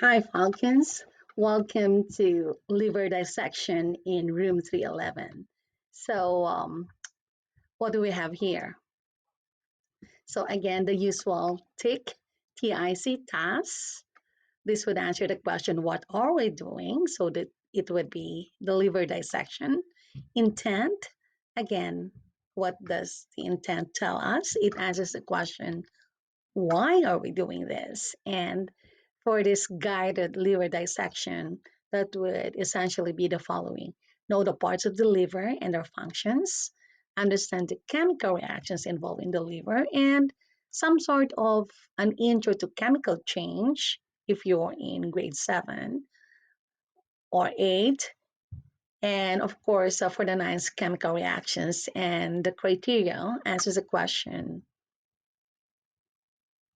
Hi, Falcons. Welcome to liver dissection in room 311. So, what do we have here? So, again, the usual TIC tasks. This would answer the question, what are we doing? So that it would be the liver dissection. Intent, again, what does the intent tell us? It answers the question, why are we doing this? And for this guided liver dissection, that would essentially be the following: know the parts of the liver and their functions, understand the chemical reactions involved in the liver, and some sort of an intro to chemical change if you're in grade 7 or 8. And of course, for the ninth, chemical reactions and the criteria answers the question,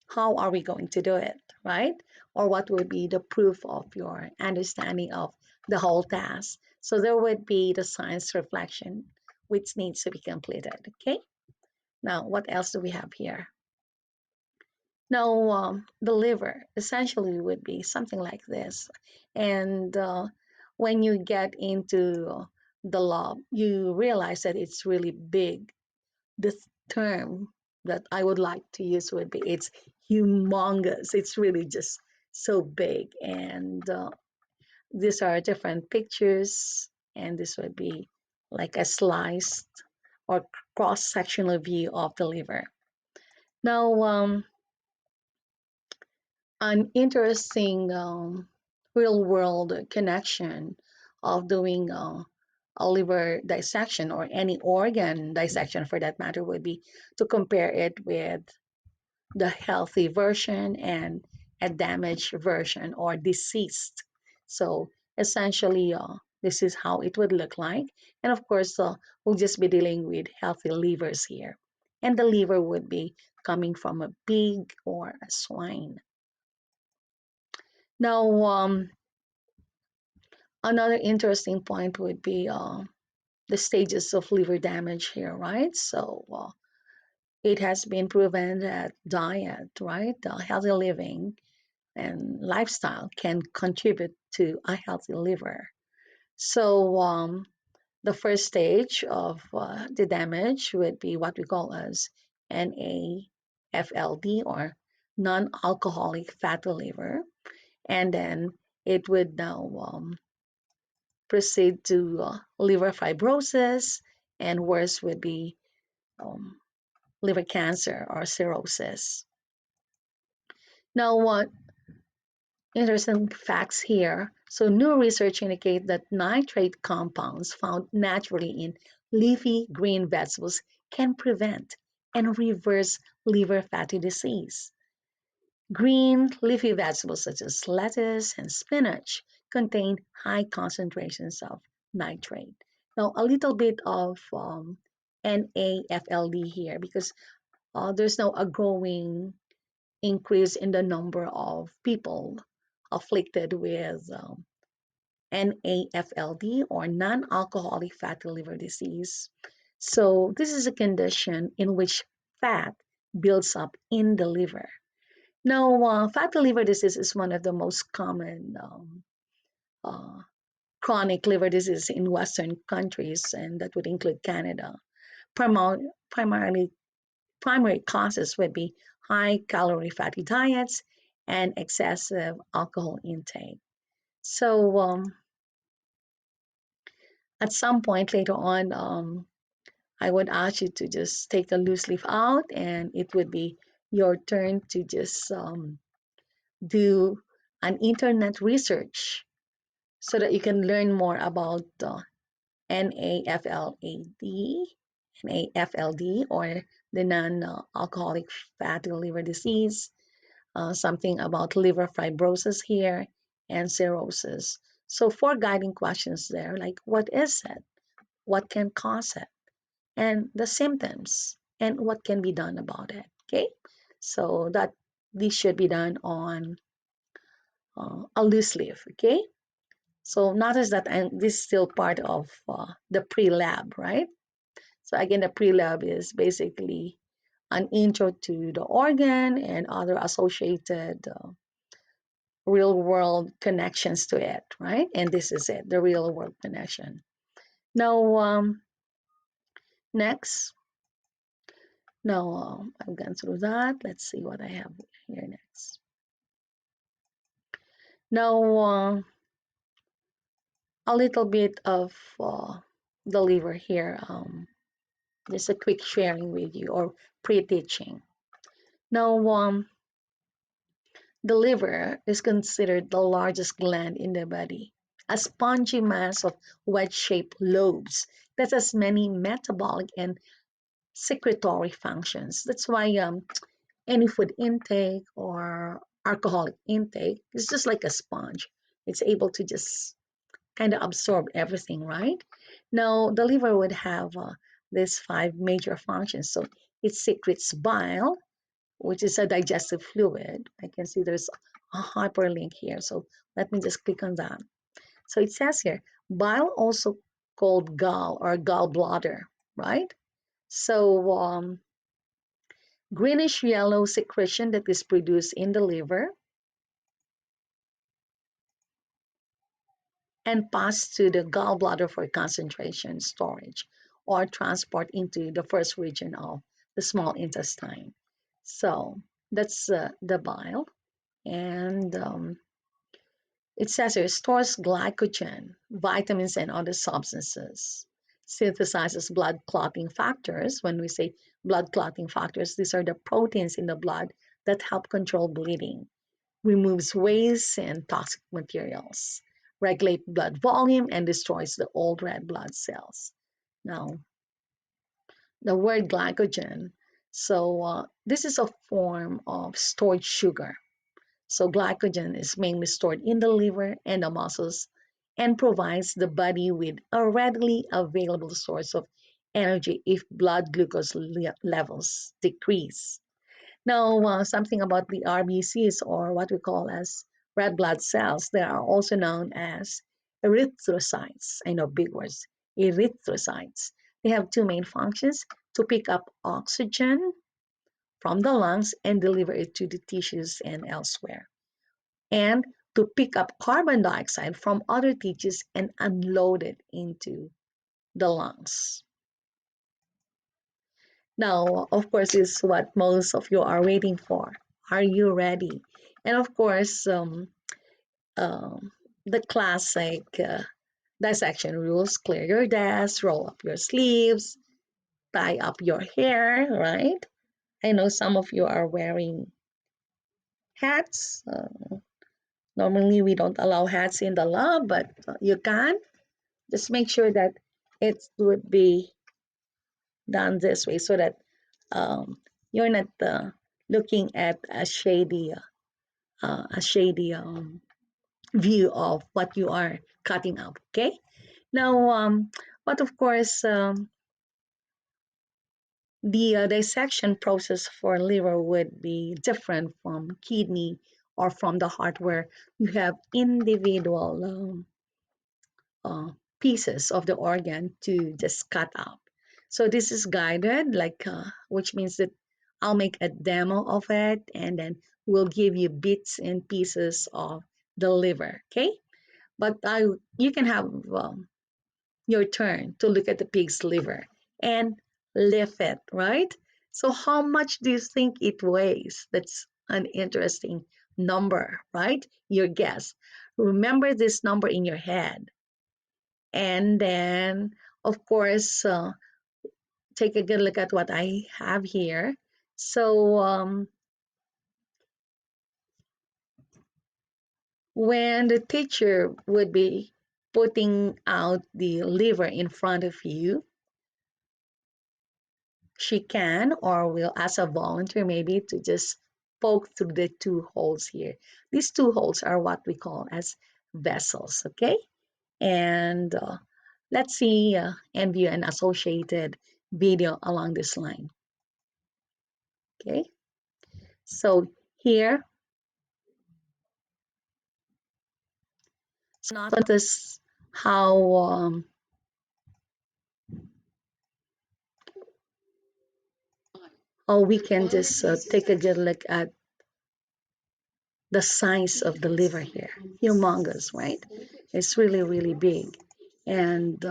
how are we going to do it, right? Or what would be the proof of your understanding of the whole task? So there would be the science reflection, which needs to be completed. Okay. Now, what else do we have here? Now, the liver essentially would be something like this. And when you get into the lab, you realize that it's really big. This term that I would like to use would be it's humongous. It's really just so big. And these are different pictures, and this would be like a sliced or cross sectional view of the liver. Now, an interesting real world connection of doing a liver dissection or any organ dissection for that matter would be to compare it with the healthy version and a damaged version or deceased. So essentially, this is how it would look like. And of course, we'll just be dealing with healthy livers here. And the liver would be coming from a pig or a swine. Now, another interesting point would be the stages of liver damage here, right? So, it has been proven that diet, right, healthy living, and lifestyle can contribute to a healthy liver. So, the first stage of the damage would be what we call as NAFLD or non alcoholic fatty liver. And then it would now proceed to liver fibrosis, and worse would be um, liver cancer or cirrhosis. Now, what interesting facts here. So, new research indicate that nitrate compounds found naturally in leafy green vegetables can prevent and reverse liver fatty disease. Green leafy vegetables such as lettuce and spinach contain high concentrations of nitrate. Now, a little bit of NAFLD here because there's now a growing increase in the number of people afflicted with NAFLD or non alcoholic fatty liver disease. So, this is a condition in which fat builds up in the liver. Now, fatty liver disease is one of the most common uh, chronic liver disease in Western countries, and that would include Canada. Primarily, primary causes would be high calorie fatty diets and excessive alcohol intake. So, at some point later on, I would ask you to just take the loose leaf out, and it would be your turn to just do an internet research so that you can learn more about NAFLAD, NAFLD, or the non-alcoholic fatty liver disease, something about liver fibrosis here, and cirrhosis. So, four guiding questions there, like what is it, what can cause it, and the symptoms, and what can be done about it. Okay, so that this should be done on a loose leaf. Okay, so notice that this is still part of the pre-lab, right? So again, the pre-lab is basically an intro to the organ and other associated real world connections to it, right? And this is it, the real world connection. Now, next. Now, I've gone through that. Let's see what I have here next. Now, a little bit of the liver here. Just a quick sharing with you or pre-teaching. Now, the liver is considered the largest gland in the body, a spongy mass of wedge-shaped lobes that has many metabolic and secretory functions. That's why any food intake or alcoholic intake is just like a sponge. It's able to just kind of absorb everything, right? Now, the liver would have these five major functions. So it secretes bile, which is a digestive fluid. I can see there's a hyperlink here. So let me just click on that. So it says here, bile also called gall or gallbladder, right? So greenish yellow secretion that is produced in the liver and pass to the gallbladder for concentration, storage, or transport into the first region of the small intestine. So that's the bile. And it says here stores glycogen, vitamins, and other substances. Synthesizes blood clotting factors. When we say blood clotting factors, these are the proteins in the blood that help control bleeding, removes waste and toxic materials, regulate blood volume, and destroys the old red blood cells. Now, the word glycogen. So, this is a form of stored sugar. So, glycogen is mainly stored in the liver and the muscles and provides the body with a readily available source of energy if blood glucose levels decrease. Now, something about the RBCs or what we call as red blood cells, they are also known as erythrocytes. I know big words, erythrocytes. They have two main functions to pick up oxygen from the lungs and deliver it to the tissues and elsewhere, and to pick up carbon dioxide from other tissues and unload it into the lungs. Now, of course, is what most of you are waiting for. Are you ready? And of course, um, the classic dissection rules: clear your desk, roll up your sleeves, tie up your hair, right? I know some of you are wearing hats. Normally, we don't allow hats in the lab, but you can. Just make sure that it would be done this way so that you're not looking at a shady view of what you are cutting up. Okay. Now, but of course, the dissection process for liver would be different from kidney or from the heart, where you have individual uh, pieces of the organ to just cut up. So this is guided, like which means that I'll make a demo of it, and then we'll give you bits and pieces of the liver. Okay, but you can have your turn to look at the pig's liver and lift it, right? So how much do you think it weighs? That's an interesting number, right? Your guess. Remember this number in your head. And then, of course, take a good look at what I have here. So, when the teacher would be putting out the liver in front of you, she can or will ask a volunteer maybe to just poke through the two holes here. These two holes are what we call as vessels, okay? And let's see and view an associated video along this line, okay? So here, so notice how we can just take a good look at the size of the liver here. Humongous, right? It's really, really big. And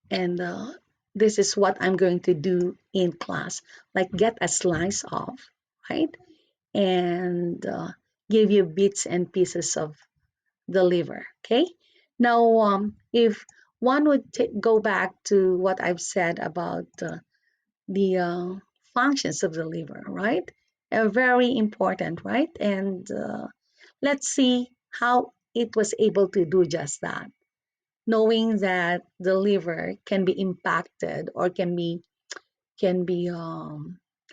and this is what I'm going to do in class, like get a slice of, right? And give you bits and pieces of the liver, okay? Now, if one would go back to what I've said about the functions of the liver, right? Are very important, right? And let's see how it was able to do just that, knowing that the liver can be impacted or can be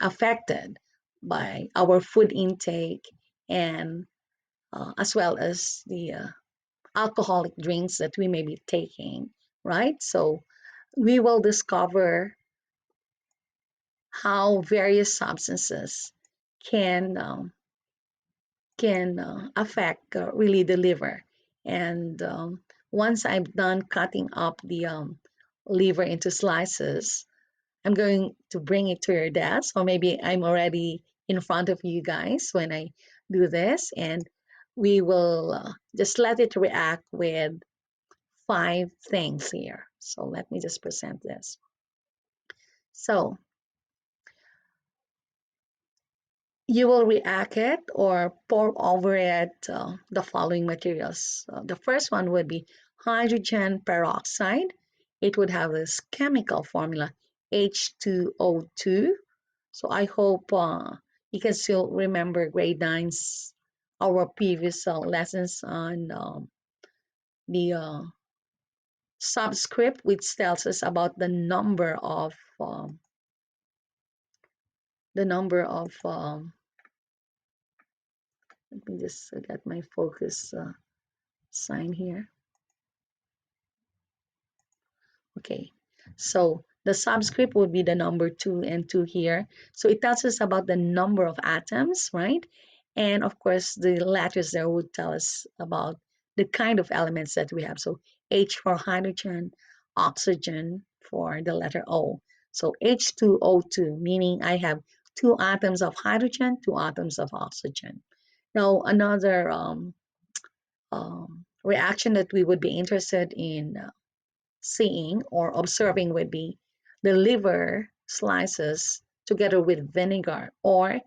affected by our food intake and as well as the alcoholic drinks that we may be taking, right? So we will discover how various substances can affect really the liver. And once I'm done cutting up the liver into slices, I'm going to bring it to your desk, or maybe I'm already in front of you guys when I do this, and we will just let it react with five things here. So let me just present this. So you will react it or pour over it the following materials. The first one would be hydrogen peroxide. It would have this chemical formula H2O2. So I hope you can still remember grade 9's our previous lessons on the subscript, which tells us about the number of let me just get my focus sign here. Okay, so the subscript would be the number 2 and 2 here. So it tells us about the number of atoms, right? And of course, the letters there would tell us about the kind of elements that we have. So H for hydrogen, oxygen for the letter O. So H2O2, meaning I have two atoms of hydrogen, two atoms of oxygen. Now, another reaction that we would be interested in seeing or observing would be the liver slices together with vinegar, or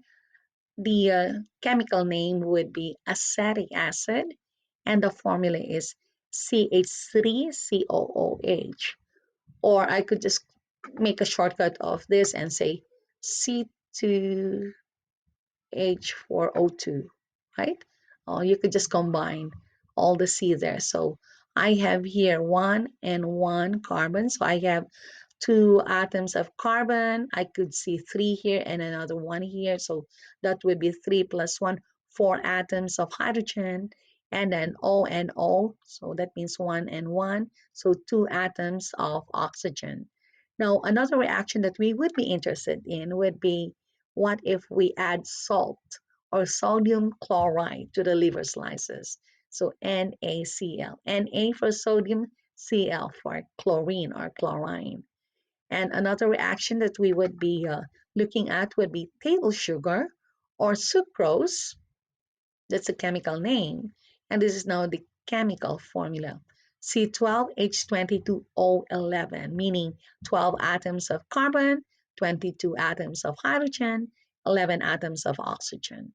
the chemical name would be acetic acid, and the formula is CH3COOH. Or I could just make a shortcut of this and say C2 H4O2, right? You could just combine all the C there. So I have here one and one carbon. So I have two atoms of carbon. I could see three here and another one here. So that would be three plus one, four atoms of hydrogen, and then O and O. So that means one and one. So two atoms of oxygen. Now, another reaction that we would be interested in would be what if we add salt or sodium chloride to the liver slices? So NaCl. Na for sodium, Cl for chlorine or chlorine. And another reaction that we would be looking at would be table sugar or sucrose. That's a chemical name. And this is now the chemical formula. C12H22O11, meaning 12 atoms of carbon, 22 atoms of hydrogen, 11 atoms of oxygen.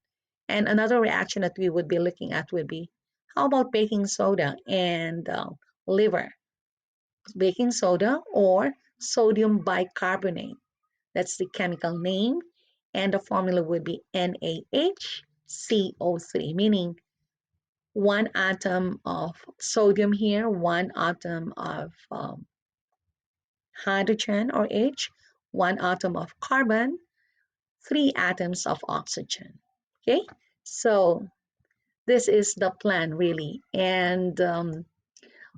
And another reaction that we would be looking at would be, how about baking soda and liver? Baking soda or sodium bicarbonate. That's the chemical name. And the formula would be NaHCO3, meaning one atom of sodium here, one atom of hydrogen or H, one atom of carbon, three atoms of oxygen. Okay, so this is the plan really. And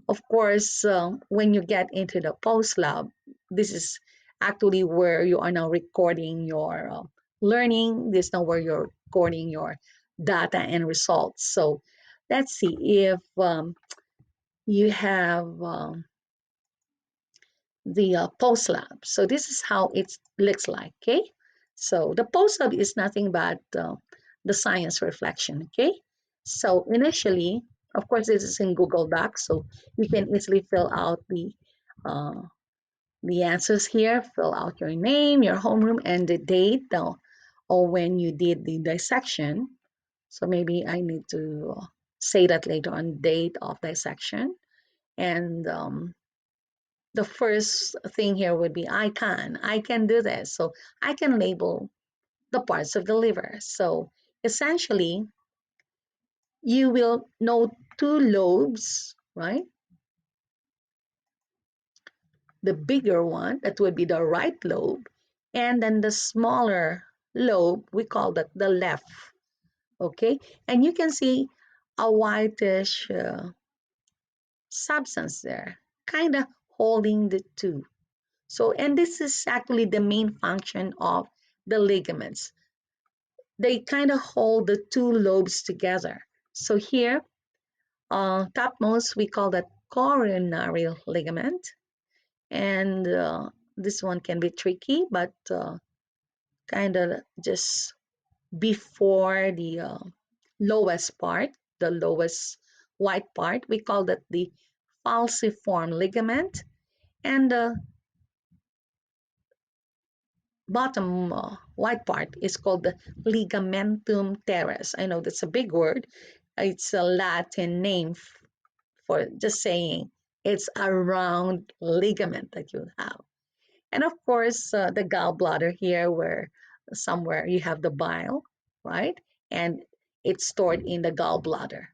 of course, when you get into the post lab, this is actually where you are now recording your learning. This is now where you're recording your data and results. So let's see if you have the post lab. So this is how it looks like. Okay. So the post-up is nothing but the science reflection, okay? So initially, of course, this is in Google Docs, so you can easily fill out uh, the answers here. Fill out your name, your homeroom, and the date or when you did the dissection. So maybe I need to say that later on, date of dissection. And the first thing here would be I can do this. So I can label the parts of the liver. So essentially, you will know two lobes, right? The bigger one, that would be the right lobe, and then the smaller lobe, we call that the left, okay? And you can see a whitish substance there, kind of holding the two. So, and this is actually the main function of the ligaments. They kind of hold the two lobes together. So here, topmost, we call that coronary ligament. And this one can be tricky, but kind of just before the lowest part, the lowest white part, we call that the falciform ligament. And the bottom white part is called the ligamentum teres. I know that's a big word. It's a Latin name for just saying it's a round ligament that you have. And of course, the gallbladder here, where somewhere you have the bile, right? And it's stored in the gallbladder.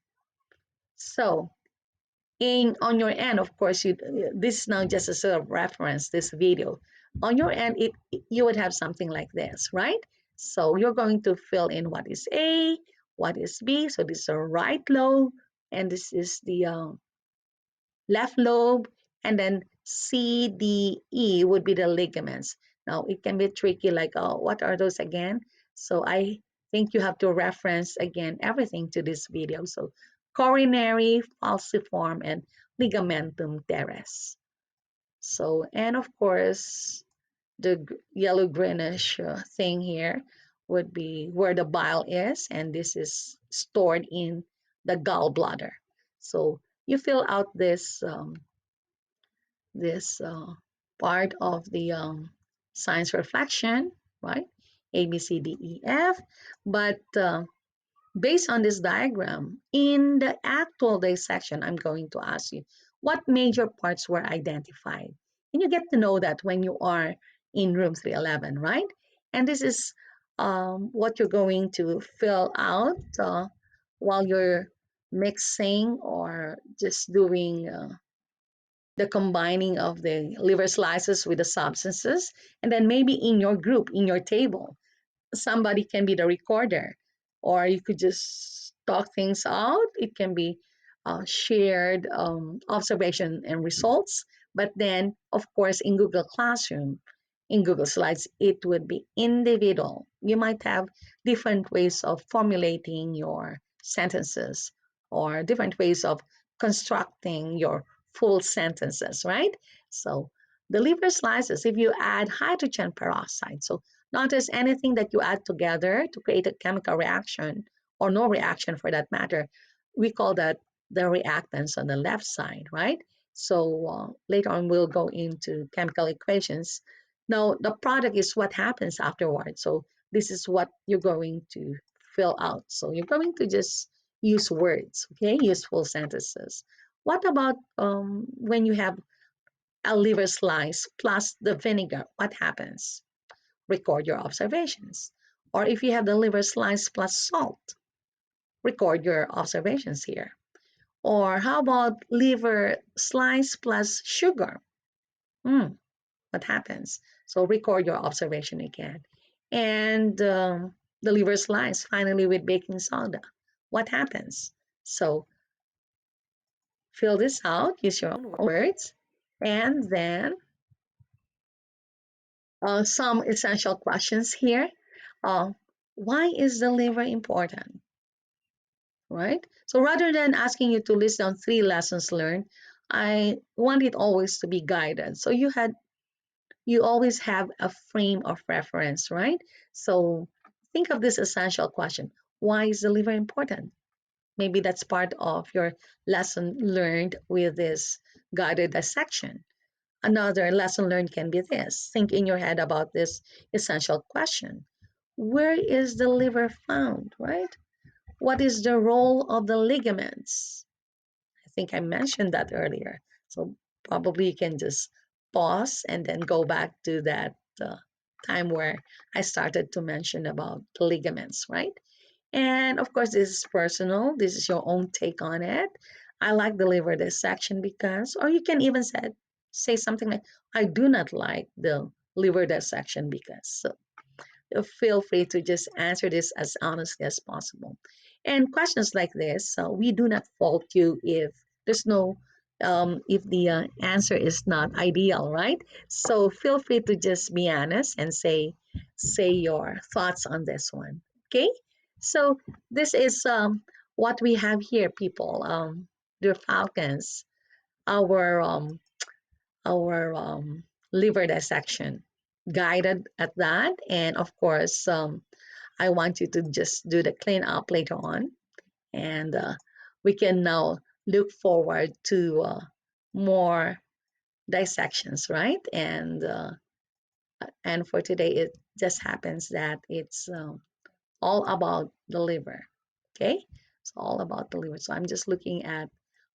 So, in on your end, of course, this is now just a sort of reference. This video on your end, you would have something like this, right? So you're going to fill in what is A, what is B. So this is a right lobe, and this is the left lobe, and then C, D, E would be the ligaments. Now it can be tricky, like, oh, what are those again? So I think you have to reference again everything to this video. So coronary, falciform, and ligamentum teres. So, and of course, the yellow greenish thing here would be where the bile is, and this is stored in the gallbladder. So you fill out this part of the science reflection, right? A, B, C, D, E, F. But based on this diagram, in the actual dissection, I'm going to ask you what major parts were identified. And you get to know that when you are in room 311, right? And this is what you're going to fill out while you're mixing or just doing the combining of the liver slices with the substances. And then maybe in your group, in your table, somebody can be the recorder, or you could just talk things out. It can be shared observation and results. But then, of course, in Google Classroom, in Google Slides, it would be individual. You might have different ways of formulating your sentences or different ways of constructing your full sentences, right? So the liver slices, if you add hydrogen peroxide, so notice anything that you add together to create a chemical reaction, or no reaction for that matter, we call that the reactants on the left side, right? So later on, we'll go into chemical equations. Now, the product is what happens afterwards. So this is what you're going to fill out. So you're going to just use words, okay? Useful sentences. What about when you have a liver slice plus the vinegar? What happens? Record your observations. Or if you have the liver slice plus salt, record your observations here. Or how about liver slice plus sugar? Hmm, what happens? So record your observation again. And the liver slice finally with baking soda. What happens? So fill this out, use your own words, and then some essential questions here. Uh, why is the liver important? Right? So rather than asking you to list down 3 lessons learned, I want it always to be guided. So you had you always have a frame of reference, right? So think of this essential question. Why is the liver important? Maybe that's part of your lesson learned with this guided dissection. Another lesson learned can be this. Think in your head about this essential question. Where is the liver found, right? What is the role of the ligaments? I think I mentioned that earlier. So probably you can just pause and then go back to that time where I started to mention about the ligaments, right? And of course, this is personal. This is your own take on it. I like the liver dissection because, or you can even say something like, I do not like the liver dissection because. So feel free to just answer this as honestly as possible. And questions like this, so we do not fault you if there's no, if the answer is not ideal, right? So feel free to just be honest and say your thoughts on this one. Okay. So this is what we have here, people. The Falcons, our liver dissection, guided at that, and of course, I want you to just do the clean up later on, and we can now look forward to more dissections, right? And for today, it just happens that it's all about the liver. Okay, it's all about the liver. So I'm just looking at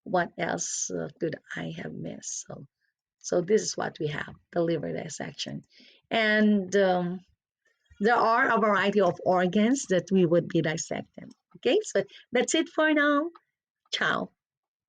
what else could I have missed. So this is what we have, the liver dissection. And there are a variety of organs that we would be dissecting. Okay, so that's it for now. Ciao.